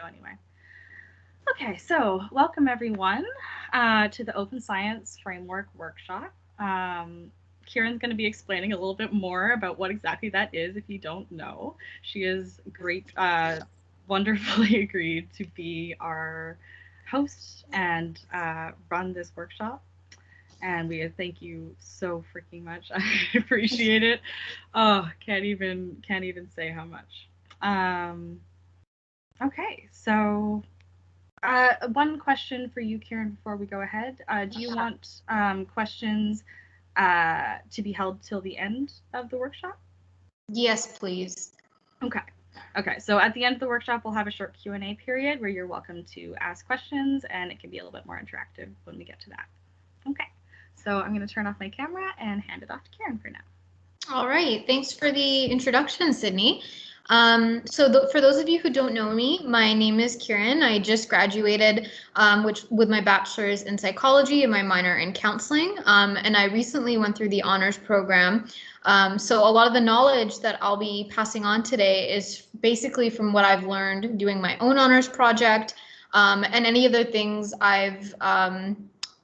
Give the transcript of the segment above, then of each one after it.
Anyway. Okay, so welcome everyone to the Open Science Framework Workshop. Kiran's going to be explaining a little bit more about what exactly that is if you don't know. She is great, wonderfully agreed to be our host and run this workshop. And we thank you so freaking much. I appreciate it. Oh, can't even say how much. Okay, so one question for you, Karen, before we go ahead. Do you want questions to be held till the end of the workshop? Yes, please. Okay. Okay, so at the end of the workshop, we'll have a short Q&A period where you're welcome to ask questions, and it can be a little bit more interactive when we get to that. Okay, so I'm going to turn off my camera and hand it off to Karen for now. All right. Thanks for the introduction, Sydney. For those of you who don't know me, my name is Kiran. I just graduated with my bachelor's in psychology and my minor in counseling. And I recently went through the honors program. So a lot of the knowledge that I'll be passing on today is basically from what I've learned doing my own honors project, and any other things I've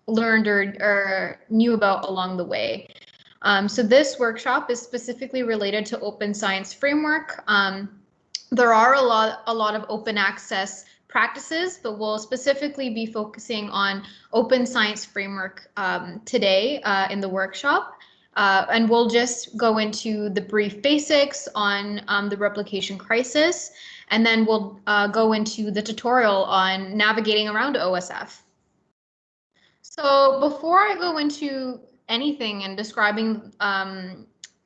learned or knew about along the way. So this workshop is specifically related to open science framework. There are a lot of open access practices, but we'll specifically be focusing on open science framework today in the workshop. And we'll just go into the brief basics on the replication crisis, and then we'll go into the tutorial on navigating around OSF. So before I go into anything and describing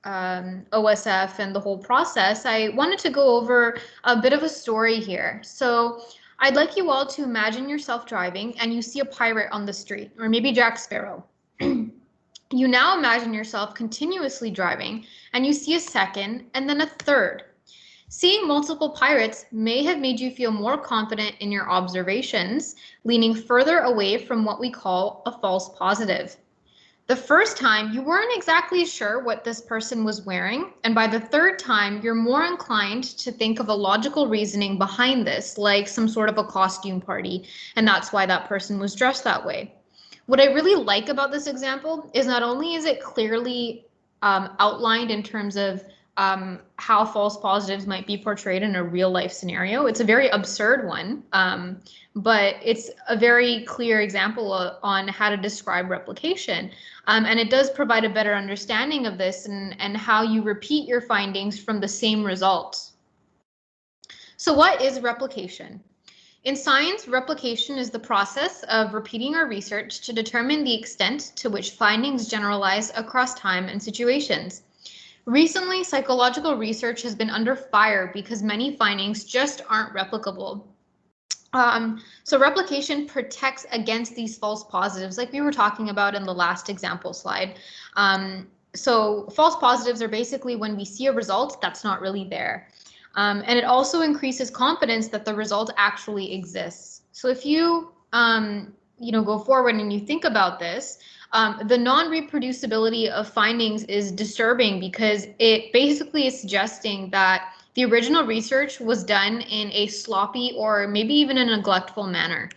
OSF and the whole process, I wanted to go over a bit of a story here. So I'd like you all to imagine yourself driving and you see a pirate on the street, or maybe Jack Sparrow. You now imagine yourself continuously driving and you see a second and then a third. Seeing multiple pirates may have made you feel more confident in your observations, leaning further away from what we call a false positive. The first time, you weren't exactly sure what this person was wearing, and by the third time, you're more inclined to think of a logical reasoning behind this, like some sort of a costume party, and that's why that person was dressed that way. What I really like about this example is not only is it clearly outlined in terms of how false positives might be portrayed in a real life scenario. It's a very absurd one, but it's a very clear example on how to describe replication. And it does provide a better understanding of this and how you repeat your findings from the same results. So what is replication? In science, replication is the process of repeating our research to determine the extent to which findings generalize across time and situations. Recently, psychological research has been under fire because many findings just aren't replicable. So replication protects against these false positives, like we were talking about in the last example slide. So false positives are basically when we see a result that's not really there. And it also increases confidence that the result actually exists. So if you, go forward and you think about this, the non-reproducibility of findings is disturbing because it basically is suggesting that the original research was done in a sloppy or maybe even a neglectful manner.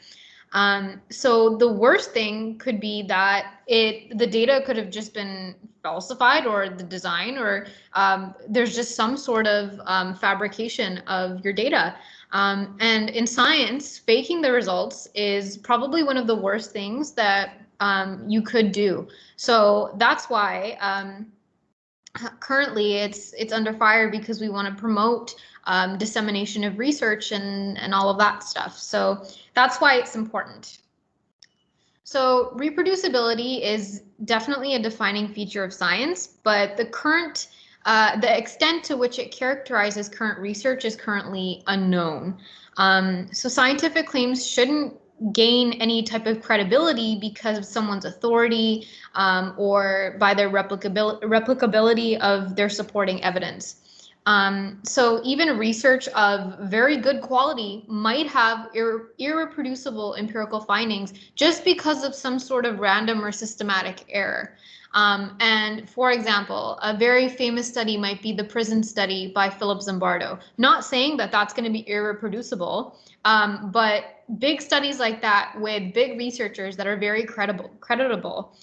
So the worst thing could be that the data could have just been falsified, or the design, or there's just some sort of fabrication of your data. And in science, faking the results is probably one of the worst things that you could do. So that's why currently it's under fire, because we want to promote dissemination of research and all of that stuff. So that's why it's important. So reproducibility is definitely a defining feature of science, but the extent to which it characterizes current research is currently unknown. So scientific claims shouldn't gain any type of credibility because of someone's authority or by their replicability of their supporting evidence. So even research of very good quality might have irreproducible empirical findings just because of some sort of random or systematic error. And for example, a very famous study might be the prison study by Philip Zimbardo. Not saying that that's going to be irreproducible, but big studies like that with big researchers that are very creditable,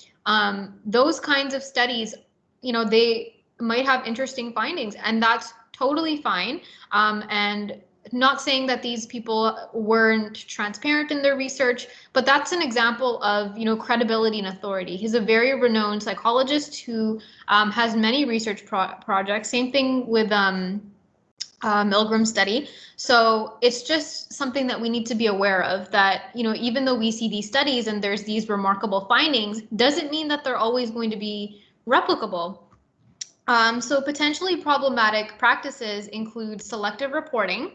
those kinds of studies, they might have interesting findings, and that's totally fine. And not saying that these people weren't transparent in their research, but that's an example of, credibility and authority. He's a very renowned psychologist who has many research projects. Same thing with Milgram study. So it's just something that we need to be aware of, that, even though we see these studies and there's these remarkable findings, doesn't mean that they're always going to be replicable. So potentially problematic practices include selective reporting,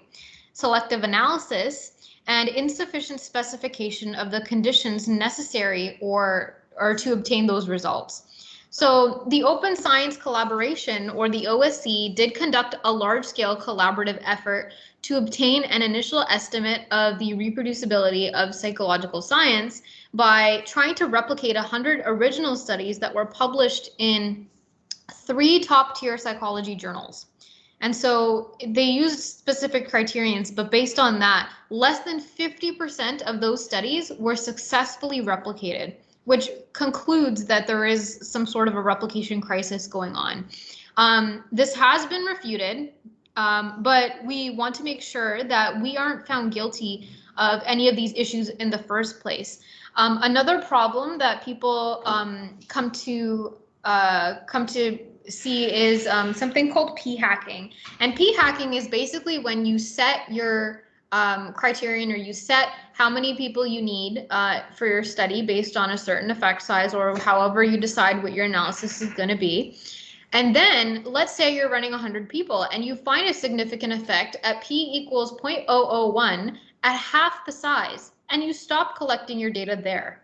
selective analysis, and insufficient specification of the conditions necessary or to obtain those results. So the Open Science Collaboration, or the OSC, did conduct a large-scale collaborative effort to obtain an initial estimate of the reproducibility of psychological science by trying to replicate 100 original studies that were published in 3 top-tier psychology journals. And so they used specific criterions, but based on that, less than 50% of those studies were successfully replicated, which concludes that there is some sort of a replication crisis going on. This has been refuted, but we want to make sure that we aren't found guilty of any of these issues in the first place. Another problem that people come to see is something called p-hacking. And p-hacking is basically when you set your criterion, or you set how many people you need for your study based on a certain effect size, or however you decide what your analysis is going to be. And then let's say you're running 100 people and you find a significant effect at p equals 0.001 at half the size, and you stop collecting your data there.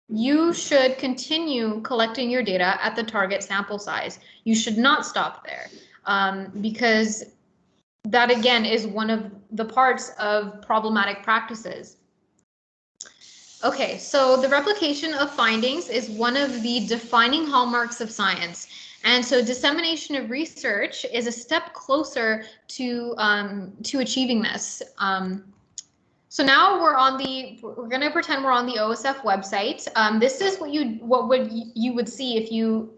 You should continue collecting your data at the target sample size. You should not stop there, because that, again, is one of the parts of problematic practices. Okay, so the replication of findings is one of the defining hallmarks of science. And so dissemination of research is a step closer to achieving this. So now we're going to pretend we're on the OSF website. This is what you would see if you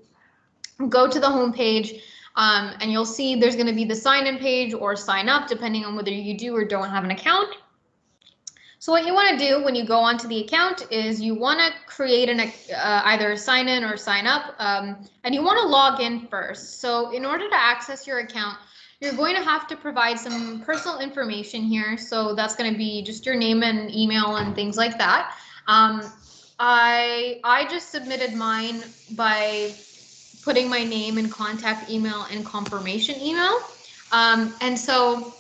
go to the homepage, and you'll see there's going to be the sign-in page or sign up, depending on whether you do or don't have an account. So what you want to do when you go onto the account is you want to create either sign in or sign up, and you want to log in first. So in order to access your account, you're going to have to provide some personal information here. So that's going to be just your name and email and things like that. I just submitted mine by putting my name and contact email and confirmation email. And so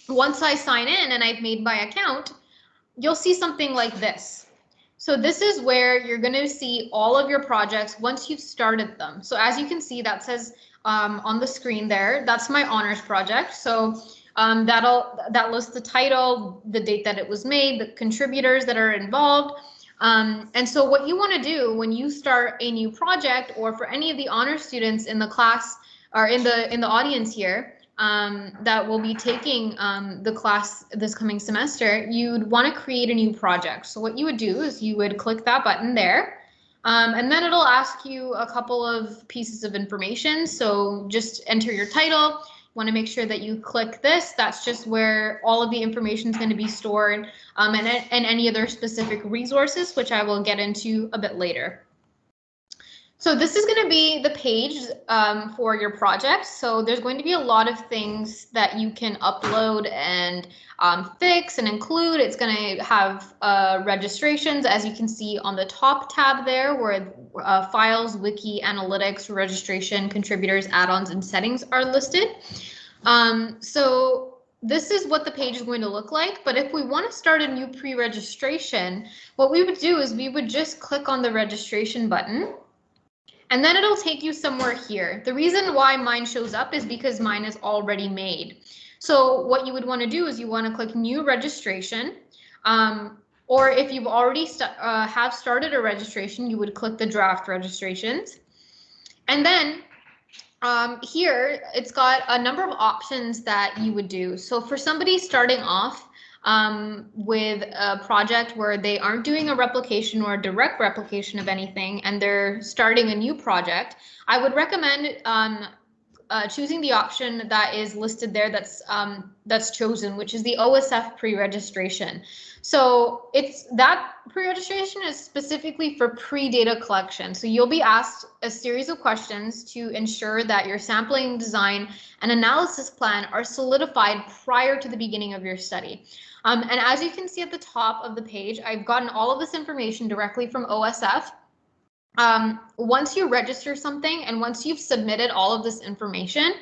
once I sign in and I've made my account, you'll see something like this. So this is where you're going to see all of your projects once you've started them. So as you can see, that says on the screen there, that's my honors project. So that lists the title, the date that it was made, the contributors that are involved. And so what you want to do when you start a new project, or for any of the honors students in the class or in the audience here, that will be taking the class this coming semester, you'd want to create a new project. So what you would do is you would click that button there, and then it'll ask you a couple of pieces of information. So just enter your title. You want to make sure that you click this. That's just where all of the information is going to be stored, and any other specific resources, which I will get into a bit later. So this is going to be the page for your project. So there's going to be a lot of things that you can upload and fix and include. It's going to have registrations, as you can see on the top tab there, where files, wiki, analytics, registration, contributors, add-ons, and settings are listed. So this is what the page is going to look like. But if we want to start a new pre-registration, what we would do is we would just click on the registration button. And then it'll take you somewhere here. The reason why mine shows up is because mine is already made. So what you would want to do is you want to click new registration, or if you've already have started a registration, you would click the draft registrations. And then here it's got a number of options that you would do. So for somebody starting off with a project where they aren't doing a replication or a direct replication of anything, and they're starting a new project, I would recommend choosing the option that is listed there that's chosen, which is the OSF pre-registration. So that pre-registration is specifically for pre-data collection. So you'll be asked a series of questions to ensure that your sampling design and analysis plan are solidified prior to the beginning of your study. And as you can see at the top of the page, I've gotten all of this information directly from OSF. Once you register something and once you've submitted all of this information,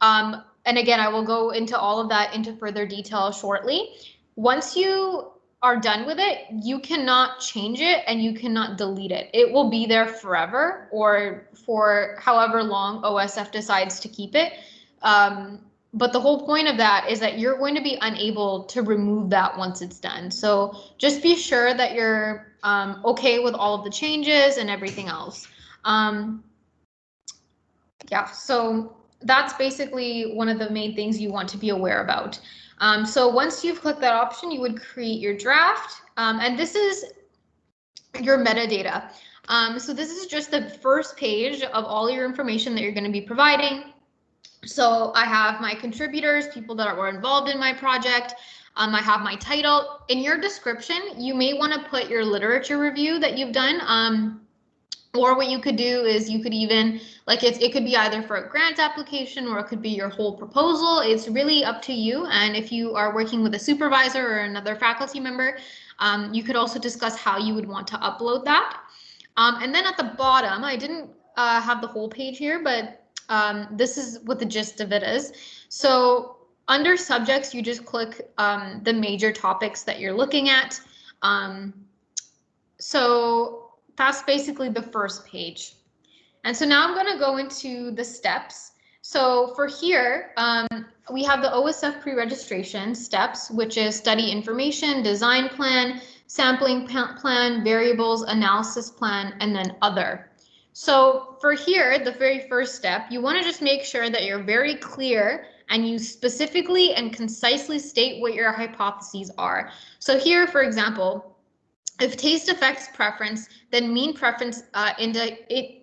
and again, I will go into all of that into further detail shortly. Once you are done with it, you cannot change it and you cannot delete it. It will be there forever, or for however long OSF decides to keep it. But the whole point of that is that you're going to be unable to remove that once it's done. So just be sure that you're okay with all of the changes and everything else. Yeah, so that's basically one of the main things you want to be aware about. So once you've clicked that option, you would create your draft, and this is your metadata. So this is just the first page of all your information that you're going to be providing. So I have my contributors, people that were involved in my project. I have my title. In your description, you may want to put your literature review that you've done. Or what you could do is you could even, like, it could be either for a grant application or it could be your whole proposal. It's really up to you. And if you are working with a supervisor or another faculty member, you could also discuss how you would want to upload that. And then at the bottom, I didn't have the whole page here, but this is what the gist of it is. So under subjects, you just click the major topics that you're looking at. So that's basically the first page. And so now I'm going to go into the steps. So for here, we have the OSF pre-registration steps, which is study information, design plan, sampling plan, variables, analysis plan, and then other. So for here, the very first step, you want to just make sure that you're very clear and you specifically and concisely state what your hypotheses are. So here, for example, if taste affects preference, then mean preference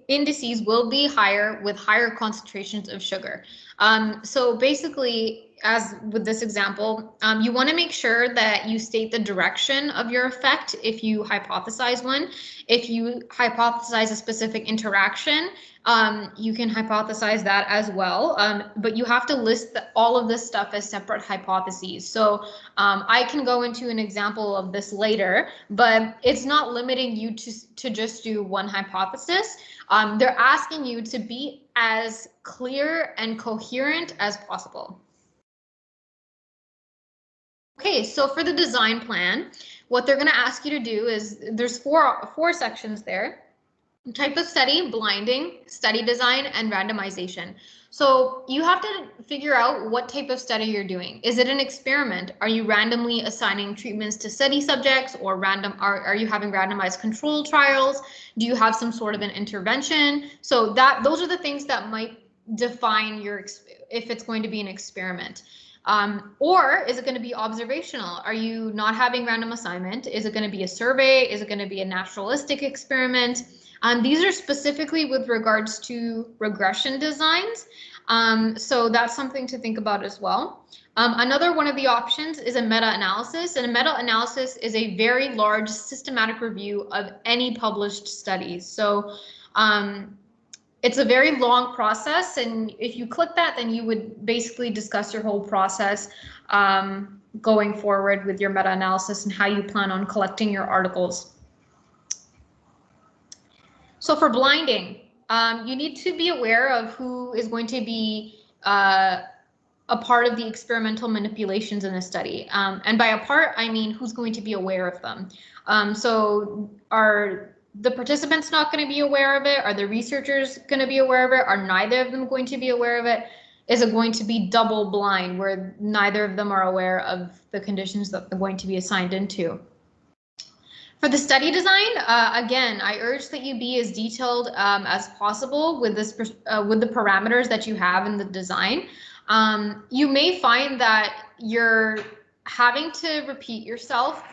indices will be higher with higher concentrations of sugar. So basically, as with this example, you want to make sure that you state the direction of your effect if you hypothesize one. If you hypothesize a specific interaction, you can hypothesize that as well, but you have to list all of this stuff as separate hypotheses. So I can go into an example of this later, but it's not limiting you to just do one hypothesis. They're asking you to be as clear and coherent as possible. Okay, so for the design plan, what they're going to ask you to do is there's four sections there. Type of study, blinding, study design, and randomization. So you have to figure out what type of study you're doing. Is it an experiment? Are you randomly assigning treatments to study subjects, or are you having randomized control trials? Do you have some sort of an intervention? So those are the things that might define if it's going to be an experiment. Or is it going to be observational? Are you not having random assignment? Is it going to be a survey? Is it going to be a naturalistic experiment? These are specifically with regards to regression designs. So that's something to think about as well. Another one of the options is a meta-analysis, and a meta-analysis is a very large systematic review of any published studies. So it's a very long process, and if you click that, then you would basically discuss your whole process going forward with your meta-analysis and how you plan on collecting your articles. So for blinding, you need to be aware of who is going to be a part of the experimental manipulations in the study. And by a part, I mean who's going to be aware of them. So are the participants not going to be aware of it? Are the researchers going to be aware of it? Are neither of them going to be aware of it? Is it going to be double blind, where neither of them are aware of the conditions that they're going to be assigned into? For the study design, again, I urge that you be as detailed as possible with with the parameters that you have in the design. You may find that you're having to repeat yourself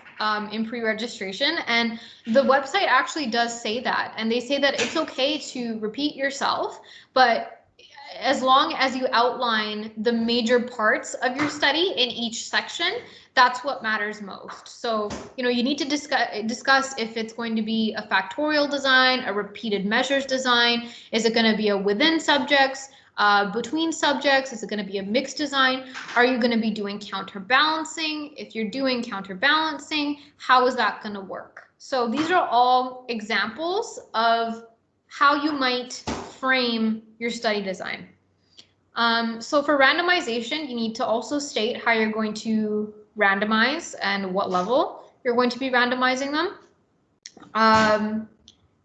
in pre-registration, and the website actually does say that, and they say that it's okay to repeat yourself, but as long as you outline the major parts of your study in each section, that's what matters most. So, you need to discuss if it's going to be a factorial design, a repeated measures design. Is it going to be a within subjects, between subjects? Is it going to be a mixed design? Are you going to be doing counterbalancing? If you're doing counterbalancing, how is that going to work? So these are all examples of how you might frame your study design. So for randomization, you need to also state how you're going to randomize and what level you're going to be randomizing them.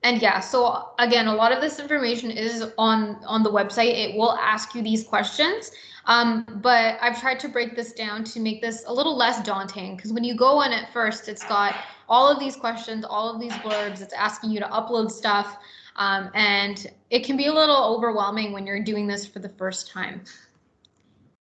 And yeah, so again, a lot of this information is on the website. It will ask you these questions, but I've tried to break this down to make this a little less daunting, because when you go on at first, it's got all of these questions, all of these blurbs, it's asking you to upload stuff. And it can be a little overwhelming when you're doing this for the first time.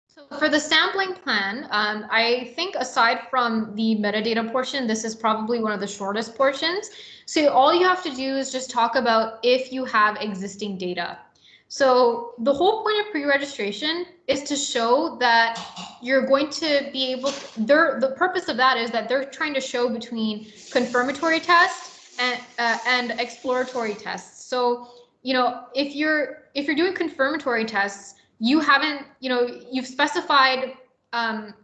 So for the sampling plan, I think aside from the metadata portion, this is probably one of the shortest portions. So all you have to do is just talk about if you have existing data. So the whole point of pre-registration is to show that you're going to be able to, the purpose of that is that they're trying to show between confirmatory tests and exploratory tests. So, if you're doing confirmatory tests, you haven't, you've specified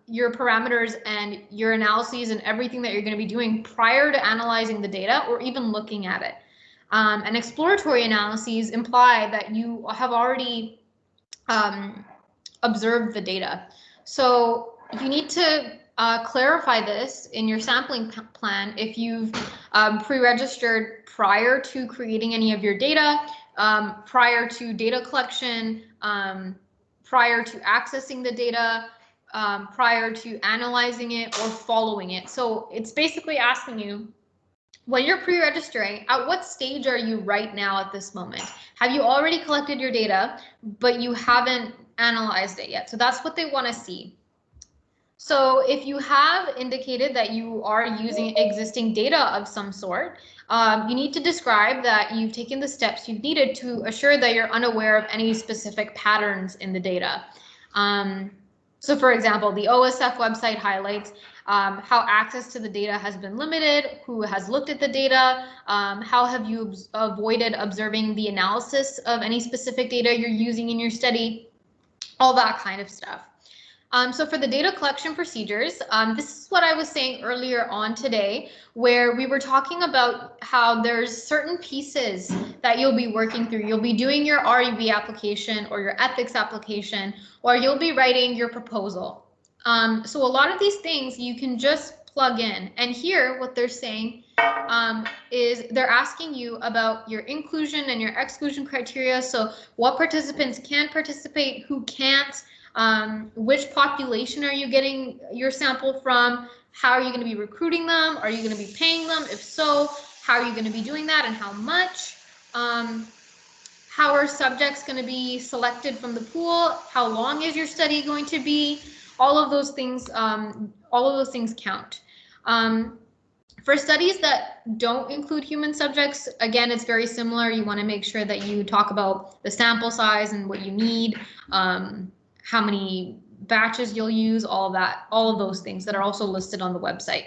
your parameters and your analyses and everything that you're going to be doing prior to analyzing the data or even looking at it. And exploratory analyses imply that you have already observed the data. So you need to clarify this in your sampling plan if you've pre-registered prior to creating any of your data, prior to data collection, prior to accessing the data, prior to analyzing it or following it. So it's basically asking you, when you're pre-registering, at what stage are you right now at this moment? Have you already collected your data, but you haven't analyzed it yet? So that's what they want to see. So if you have indicated that you are using existing data of some sort, you need to describe that you've taken the steps you've needed to assure that you're unaware of any specific patterns in the data. So for example, the OSF website highlights how access to the data has been limited, who has looked at the data, how have you avoided observing the analysis of any specific data you're using in your study, all that kind of stuff. So for the data collection procedures, this is what I was saying earlier on today, where we were talking about how there's certain pieces that you'll be working through. You'll be doing your REB application or your ethics application, or you'll be writing your proposal. So a lot of these things you can just plug in. And here what they're saying is they're asking you about your inclusion and your exclusion criteria. So what participants can participate, who can't, which population are you getting your sample from? How are you going to be recruiting them? Are you going to be paying them? If so, how are you going to be doing that and how much? How are subjects going to be selected from the pool? How long is your study going to be? All of those things count. For studies that don't include human subjects, again, it's very similar. You want to make sure that you talk about the sample size and what you need, how many batches you'll use, all of those things that are also listed on the website.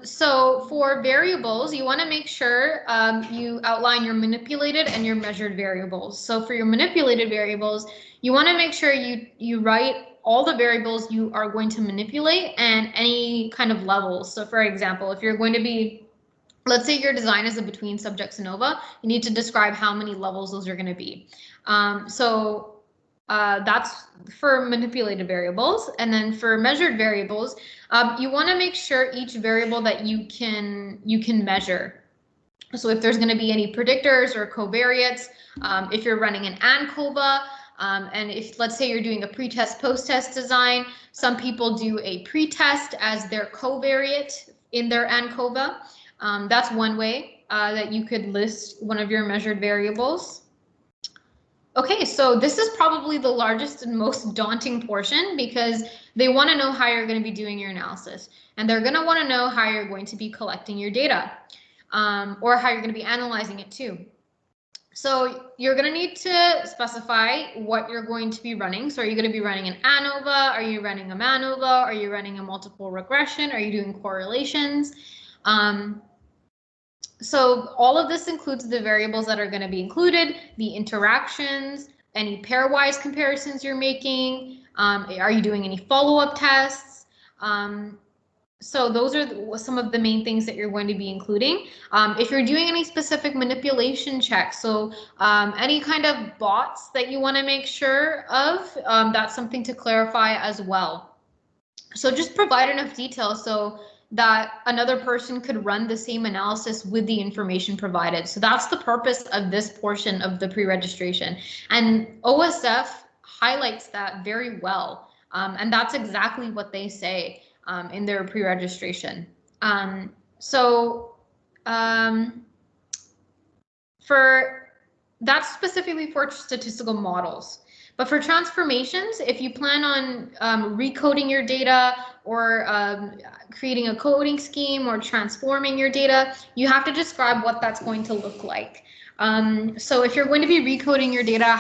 So for variables, you want to make sure you outline your manipulated and your measured variables. So for your manipulated variables, you want to make sure you write all the variables you are going to manipulate and any kind of levels. So for example, if you're going to be, let's say your design is a between subjects ANOVA, you need to describe how many levels those are going to be. That's for manipulated variables. And then for measured variables, you want to make sure each variable that you can measure. So if there's going to be any predictors or covariates, if you're running an ANCOVA, and if, let's say, you're doing a pre-test, post-test design, some people do a pre-test as their covariate in their ANCOVA. That's one way that you could list one of your measured variables. Okay, so this is probably the largest and most daunting portion because they want to know how you're going to be doing your analysis, and they're going to want to know how you're going to be collecting your data, or how you're going to be analyzing it too. So you're going to need to specify what you're going to be running. So are you going to be running an ANOVA? Are you running a MANOVA? Are you running a multiple regression? Are you doing correlations? So all of this includes the variables that are going to be included, the interactions, any pairwise comparisons you're making. Are you doing any follow-up tests? So those are some of the main things that you're going to be including. If you're doing any specific manipulation checks, so any kind of bots that you want to make sure of, that's something to clarify as well. So just provide enough detail so that another person could run the same analysis with the information provided. So that's the purpose of this portion of the pre-registration. And OSF highlights that very well. And that's exactly what they say in their pre-registration. For that's specifically for statistical models. But for transformations, if you plan on recoding your data or creating a coding scheme or transforming your data, you have to describe what that's going to look like. So if you're going to be recoding your data,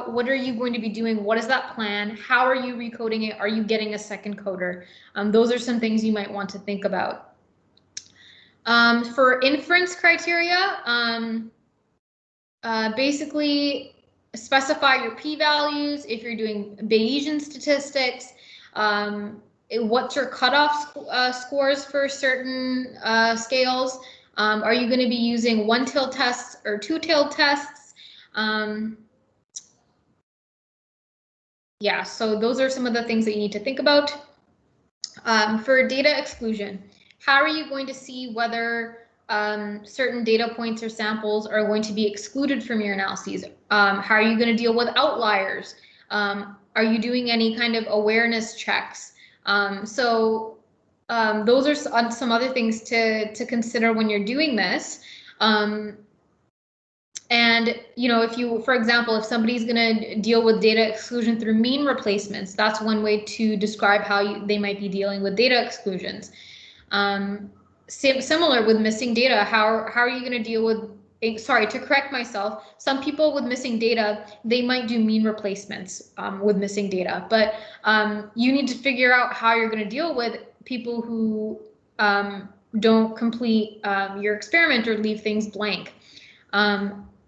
what are you going to be doing? What is that plan? How are you recoding it? Are you getting a second coder? Those are some things you might want to think about. For inference criteria, basically specify your p-values. If you're doing Bayesian statistics, what's your cutoff scores for certain scales? Are you going to be using one-tailed tests or two-tailed tests? Yeah, so those are some of the things that you need to think about. For data exclusion, how are you going to see whether certain data points or samples are going to be excluded from your analyses? How are you going to deal with outliers? Are you doing any kind of awareness checks? Those are some other things to consider when you're doing this. And, you know, if you, for example, if somebody's going to deal with data exclusion through mean replacements, that's one way to describe how they might be dealing with data exclusions. Similar with missing data, how are you going to deal with, sorry, to correct myself, some people with missing data, they might do mean replacements with missing data, but you need to figure out how you're going to deal with people who don't complete your experiment or leave things blank.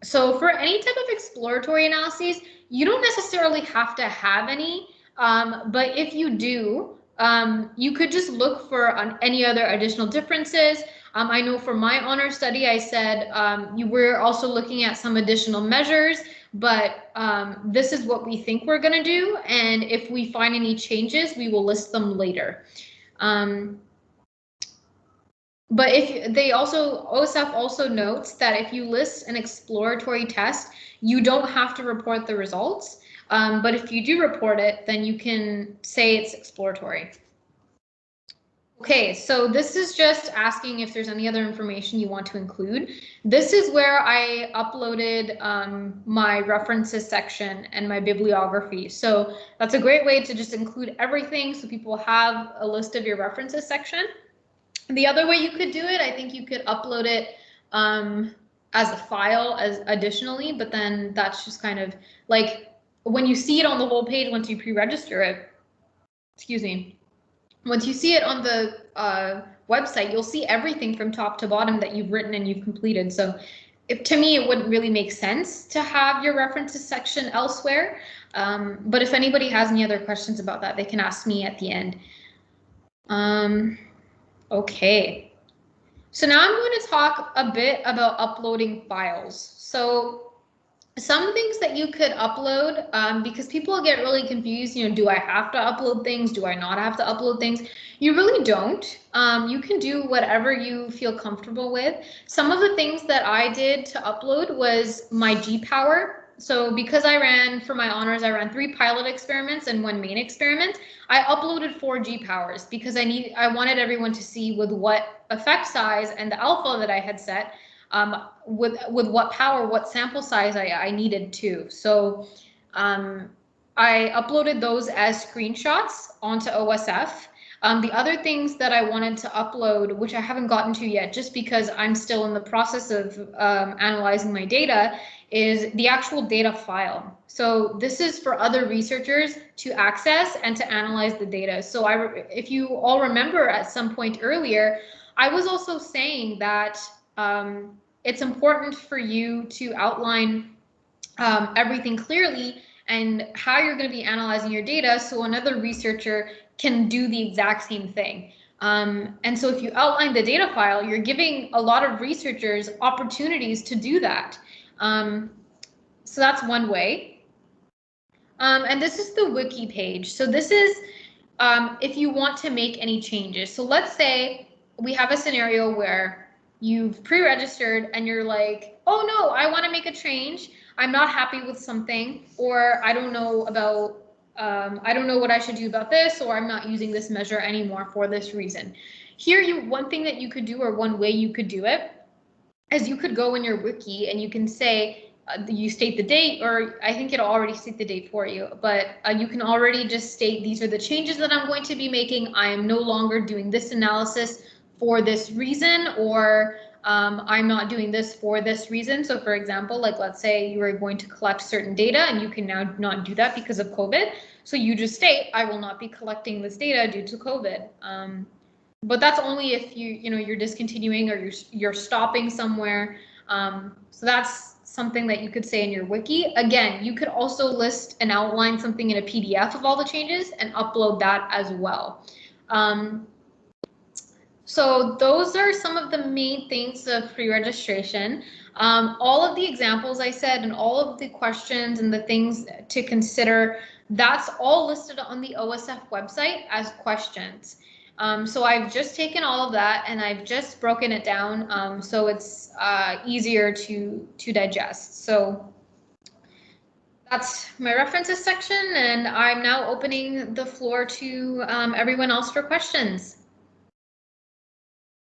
So for any type of exploratory analyses, you don't necessarily have to have any, but if you do, you could just look for any other additional differences. I know for my honor study, I said you were also looking at some additional measures, but this is what we think we're going to do. And if we find any changes, we will list them later. But if they also, OSF also notes that if you list an exploratory test, you don't have to report the results. But if you do report it, then you can say it's exploratory. Okay, so this is just asking if there's any other information you want to include. This is where I uploaded my references section and my bibliography. So that's a great way to just include everything so people have a list of your references section. The other way you could do it, I think you could upload it as a file as additionally, but then that's just kind of like when you see it on the whole page, once you pre-register it, excuse me, once you see it on the website, you'll see everything from top to bottom that you've written and you've completed. So to me, it wouldn't really make sense to have your references section elsewhere. But if anybody has any other questions about that, they can ask me at the end. Okay, so now I'm going to talk a bit about uploading files. So some things that you could upload, because people get really confused, you know, do I have to upload things? Do I not have to upload things? You really don't. You can do whatever you feel comfortable with. Some of the things that I did to upload was my G-Power. So because I ran for my honors, I ran 3 pilot experiments and 1 main experiment. I uploaded 4 G-powers because I wanted everyone to see with what effect size and the alpha that I had set, with what power, what sample size I needed to. So I uploaded those as screenshots onto OSF. The other things that I wanted to upload, which I haven't gotten to yet, just because I'm still in the process of analyzing my data, is the actual data file. So this is for other researchers to access and to analyze the data. So if you all remember at some point earlier, I was also saying that it's important for you to outline everything clearly and how you're going to be analyzing your data so another researcher can do the exact same thing. And so if you outline the data file, you're giving a lot of researchers opportunities to do that. So that's one way. And this is the wiki page. So this is if you want to make any changes. So let's say we have a scenario where you've pre-registered and you're like, oh no, I want to make a change. I'm not happy with something, or I don't know about, I don't know what I should do about this, or I'm not using this measure anymore for this reason. Here, one thing that you could do, or one way you could do it, is you could go in your wiki and you can say, you state the date, or I think it'll already state the date for you, but you can already just state these are the changes that I'm going to be making. I am no longer doing this analysis for this reason, or I'm not doing this for this reason. So for example, like let's say you are going to collect certain data and you can now not do that because of COVID. So you just state, I will not be collecting this data due to COVID. But that's only if you're discontinuing or you're stopping somewhere. So that's something that you could say in your wiki. Again, you could also list and outline something in a PDF of all the changes and upload that as well. So those are some of the main things of pre-registration. All of the examples I said and all of the questions and the things to consider, that's all listed on the OSF website as questions. So I've just taken all of that and I've just broken it down so it's easier to digest. So that's my references section, and I'm now opening the floor to everyone else for questions.